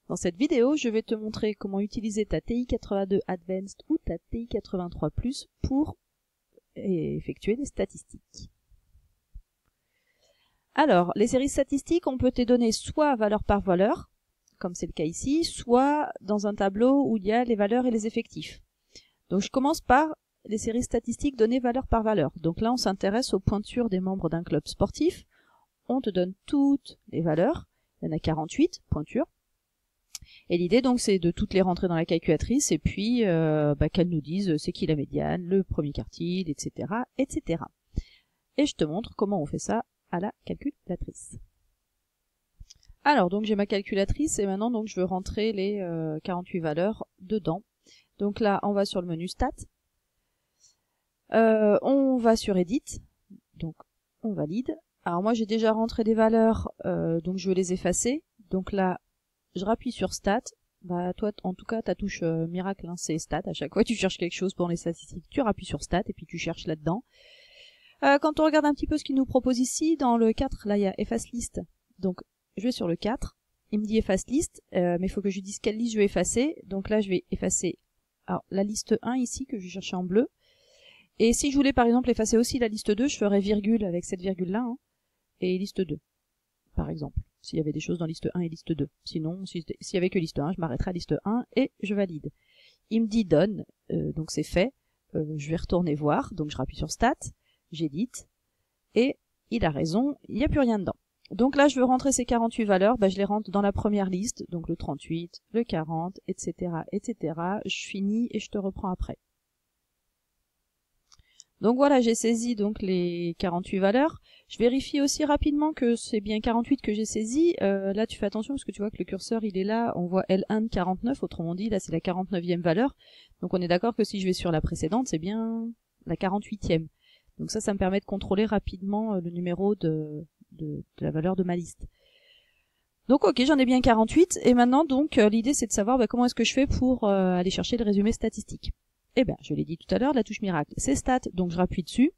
Dans cette vidéo, je vais te montrer comment utiliser ta TI-82 Advanced ou ta TI-83 Plus pour effectuer des statistiques. Alors, les séries statistiques, on peut te donner soit valeur par valeur, comme c'est le cas ici, soit dans un tableau où il y a les valeurs et les effectifs. Donc je commence par les séries statistiques données valeur par valeur. Donc là, on s'intéresse aux pointures des membres d'un club sportif. On te donne toutes les valeurs. Il y en a 48 pointures. Et l'idée donc c'est de toutes les rentrer dans la calculatrice et puis qu'elles nous disent c'est qui la médiane, le premier quartile, etc., etc. Et je te montre comment on fait ça à la calculatrice. Alors donc j'ai ma calculatrice et maintenant donc je veux rentrer les 48 valeurs dedans. Donc là on va sur le menu Stats, on va sur Edit, donc on valide. Alors moi j'ai déjà rentré des valeurs, donc je veux les effacer. Donc là je rappuie sur Stats. Bah toi en tout cas ta touche miracle, hein, c'est Stats. À chaque fois que tu cherches quelque chose pour les statistiques, tu rappuies sur Stats et puis tu cherches là-dedans. Quand on regarde un petit peu ce qu'il nous propose ici, dans le 4, là il y a Efface List. Donc je vais sur le 4, il me dit Efface List, mais il faut que je lui dise quelle liste je vais effacer. Donc là je vais effacer la liste 1 ici que je cherchais en bleu. Et si je voulais par exemple effacer aussi la liste 2, je ferais virgule avec cette virgule là, hein, et liste 2 par exemple, s'il y avait des choses dans liste 1 et liste 2. Sinon, s'il y avait que liste 1, je m'arrêterai à liste 1 et je valide. Il me dit Done, donc c'est fait. Je vais retourner voir, donc je rappuie sur Stats, j'édite, et il a raison, il n'y a plus rien dedans. Donc là, je veux rentrer ces 48 valeurs, je les rentre dans la première liste, donc le 38, le 40, etc., etc. Je finis et je te reprends après. Donc voilà, j'ai saisi donc les 48 valeurs. Je vérifie aussi rapidement que c'est bien 48 que j'ai saisi. Là, tu fais attention parce que tu vois que le curseur, il est là. On voit L1 de 49, autrement dit, là, c'est la 49e valeur. Donc on est d'accord que si je vais sur la précédente, c'est bien la 48e. Donc ça me permet de contrôler rapidement le numéro de la valeur de ma liste. Donc ok, j'en ai bien 48. Et maintenant, donc, l'idée, c'est de savoir comment est-ce que je fais pour aller chercher le résumé statistique. Eh bien, je l'ai dit tout à l'heure, la touche miracle, c'est Stat, donc je rappuie dessus.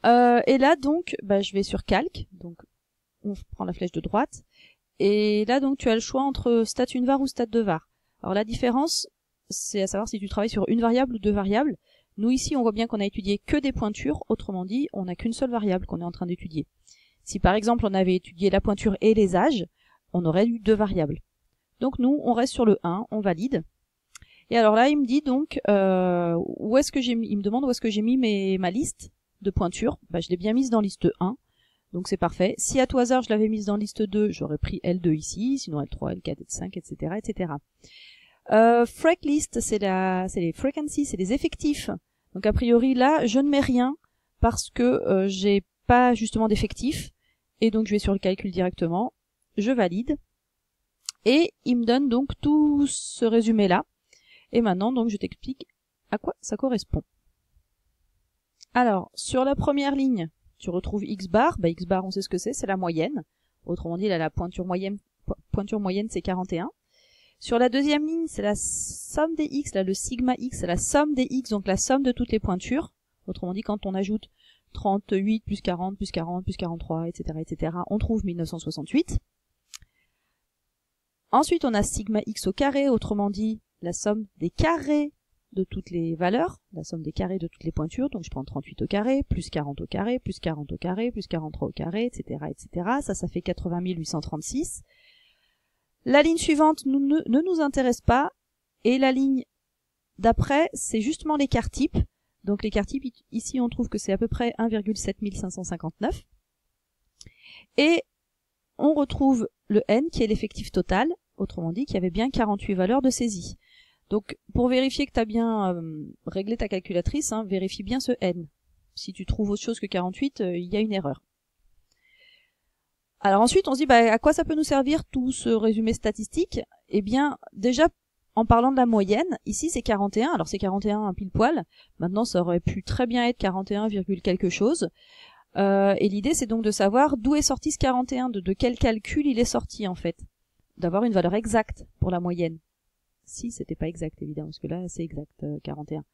Et là, donc, je vais sur Calque, donc on prend la flèche de droite. Et là, donc, tu as le choix entre Stat 1 var ou Stat 2 var. Alors la différence, c'est à savoir si tu travailles sur une variable ou deux variables. Nous, ici, on voit bien qu'on a étudié que des pointures, autrement dit, on n'a qu'une seule variable qu'on est en train d'étudier. Si par exemple, on avait étudié la pointure et les âges, on aurait eu deux variables. Donc nous, on reste sur le 1, on valide. Et alors là, il me dit donc il me demande où est-ce que j'ai mis ma liste de pointures. Je l'ai bien mise dans liste 1, donc c'est parfait. Si à tout hasard je l'avais mise dans liste 2, j'aurais pris L2 ici, sinon L3, L4, L5, etc., etc. Frec list, c'est les frequencies, c'est les effectifs. Donc a priori là, je ne mets rien parce que j'ai pas justement d'effectifs, et donc je vais sur le calcul directement, je valide, et il me donne donc tout ce résumé là. Et maintenant, donc, je t'explique à quoi ça correspond. Alors, sur la première ligne, tu retrouves X bar. X bar, on sait ce que c'est la moyenne. Autrement dit, là, la pointure moyenne, c'est 41. Sur la deuxième ligne, c'est la somme des X, là, le sigma X, c'est la somme des X, donc la somme de toutes les pointures. Autrement dit, quand on ajoute 38 plus 40 plus 40 plus 43, etc., etc., on trouve 1968. Ensuite, on a sigma X au carré, autrement dit, la somme des carrés de toutes les valeurs, la somme des carrés de toutes les pointures, donc je prends 38 au carré, plus 40 au carré, plus 40 au carré, plus 43 au carré, etc., etc. Ça fait 80 836. La ligne suivante ne nous intéresse pas, et la ligne d'après, c'est justement l'écart type. Donc l'écart type, ici on trouve que c'est à peu près 1,7559. Et on retrouve le N qui est l'effectif total, autrement dit qu'il y avait bien 48 valeurs de saisie. Donc, pour vérifier que tu as bien réglé ta calculatrice, vérifie bien ce N. Si tu trouves autre chose que 48, il y a une erreur. Alors ensuite, on se dit, à quoi ça peut nous servir tout ce résumé statistique? Eh bien, déjà, en parlant de la moyenne, ici c'est 41, alors c'est 41 pile poil. Maintenant, ça aurait pu très bien être 41, quelque chose. Et l'idée, c'est donc de savoir d'où est sorti ce 41, de quel calcul il est sorti en fait. D'avoir une valeur exacte pour la moyenne. Si c'était pas exact évidemment, parce que là c'est exact, 41.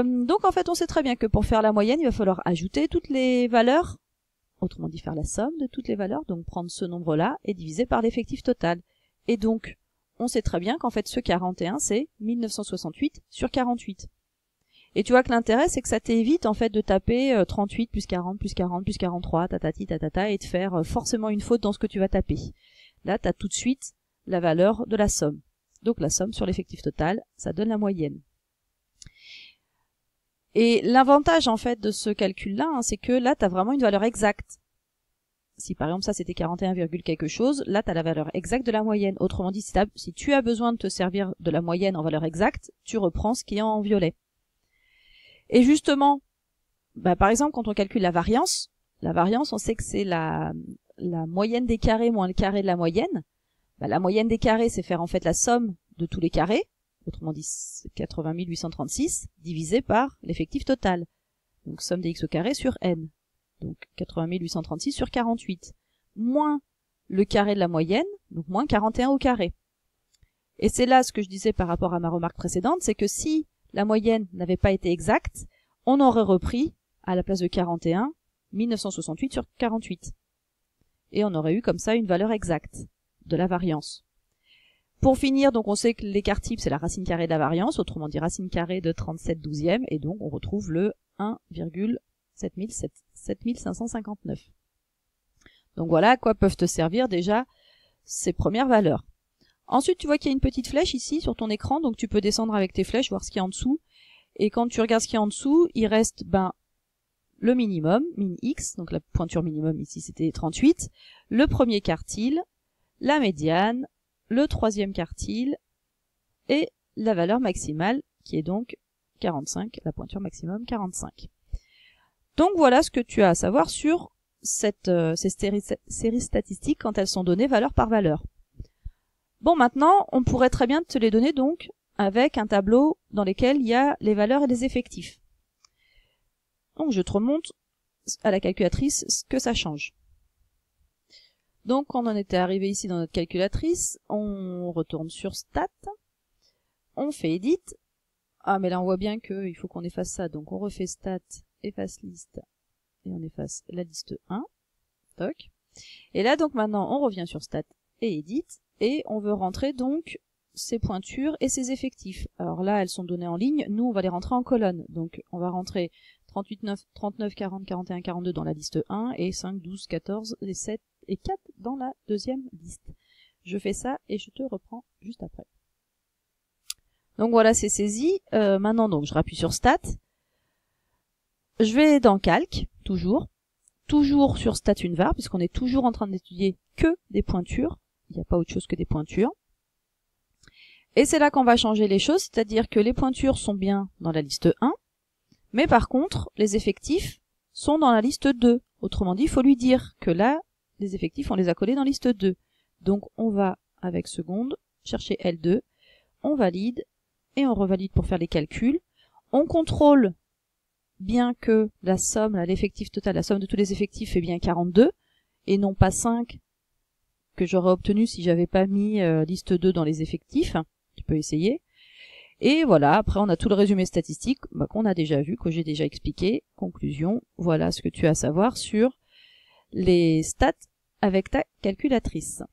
Donc en fait on sait très bien que pour faire la moyenne, il va falloir ajouter toutes les valeurs autrement dit faire la somme de toutes les valeurs, donc prendre ce nombre-là et diviser par l'effectif total. Et donc, on sait très bien qu'en fait ce 41 c'est 1968 sur 48. Et tu vois que l'intérêt c'est que ça t'évite en fait de taper 38 plus 40 plus 40 plus 43 tatati tatata et de faire forcément une faute dans ce que tu vas taper. Là tu as tout de suite la valeur de la somme. Donc la somme sur l'effectif total, ça donne la moyenne. Et l'avantage en fait de ce calcul-là, hein, c'est que là tu as vraiment une valeur exacte. Si par exemple ça c'était 41, quelque chose, là tu as la valeur exacte de la moyenne. Autrement dit, si tu as besoin de te servir de la moyenne en valeur exacte, tu reprends ce qui est en violet. Et justement, par exemple quand on calcule la variance on sait que c'est la moyenne des carrés moins le carré de la moyenne. La moyenne des carrés c'est faire en fait la somme de tous les carrés, autrement dit 80 836, divisé par l'effectif total. Donc somme des x au carré sur n. Donc 80 836 sur 48, moins le carré de la moyenne, donc moins 41 au carré. Et c'est là ce que je disais par rapport à ma remarque précédente, c'est que si la moyenne n'avait pas été exacte, on aurait repris, à la place de 41, 1968 sur 48. Et on aurait eu comme ça une valeur exacte de la variance. Pour finir, donc on sait que l'écart type c'est la racine carrée de la variance, autrement dit racine carrée de 37 douzièmes, et donc on retrouve le 1,7559. Donc voilà à quoi peuvent te servir déjà ces premières valeurs. Ensuite, tu vois qu'il y a une petite flèche ici sur ton écran, donc tu peux descendre avec tes flèches, voir ce qu'il y a en dessous. Et quand tu regardes ce qu'il y a en dessous, il reste le minimum, min x, donc la pointure minimum ici c'était 38, le premier quartile, la médiane, le troisième quartile et la valeur maximale qui est donc 45, la pointure maximum 45. Donc voilà ce que tu as à savoir sur ces séries statistiques quand elles sont données valeur par valeur. Bon, maintenant, on pourrait très bien te les donner donc avec un tableau dans lequel il y a les valeurs et les effectifs. Donc je te remonte à la calculatrice ce que ça change. Donc quand on en était arrivé ici dans notre calculatrice, on retourne sur Stat, on fait Edit. Ah mais là on voit bien qu'il faut qu'on efface ça, donc on refait Stat, efface liste, et on efface la liste 1. Toc. Et là donc maintenant on revient sur Stat et Edit, et on veut rentrer donc ces pointures et ces effectifs. Alors là elles sont données en ligne, nous on va les rentrer en colonne. Donc on va rentrer 38, 9, 39, 40, 41, 42 dans la liste 1, et 5, 12, 14, et 7 et 4 dans la deuxième liste. Je fais ça et je te reprends juste après. Donc voilà, c'est saisi. Maintenant, donc, je rappuie sur Stat. Je vais dans Calque, toujours sur Stat Unvar, puisqu'on est toujours en train d'étudier que des pointures. Il n'y a pas autre chose que des pointures. Et c'est là qu'on va changer les choses, c'est-à-dire que les pointures sont bien dans la liste 1, mais par contre, les effectifs sont dans la liste 2. Autrement dit, il faut lui dire que là, les effectifs, on les a collés dans liste 2. Donc on va, avec seconde, chercher L2, on valide, et on revalide pour faire les calculs. On contrôle bien que la somme, l'effectif total, la somme de tous les effectifs est bien 42, et non pas 5 que j'aurais obtenu si j'avais pas mis liste 2 dans les effectifs. Tu peux essayer. Et voilà, après on a tout le résumé statistique qu'on a déjà vu, que j'ai déjà expliqué. Conclusion, voilà ce que tu as à savoir sur les stats avec ta calculatrice.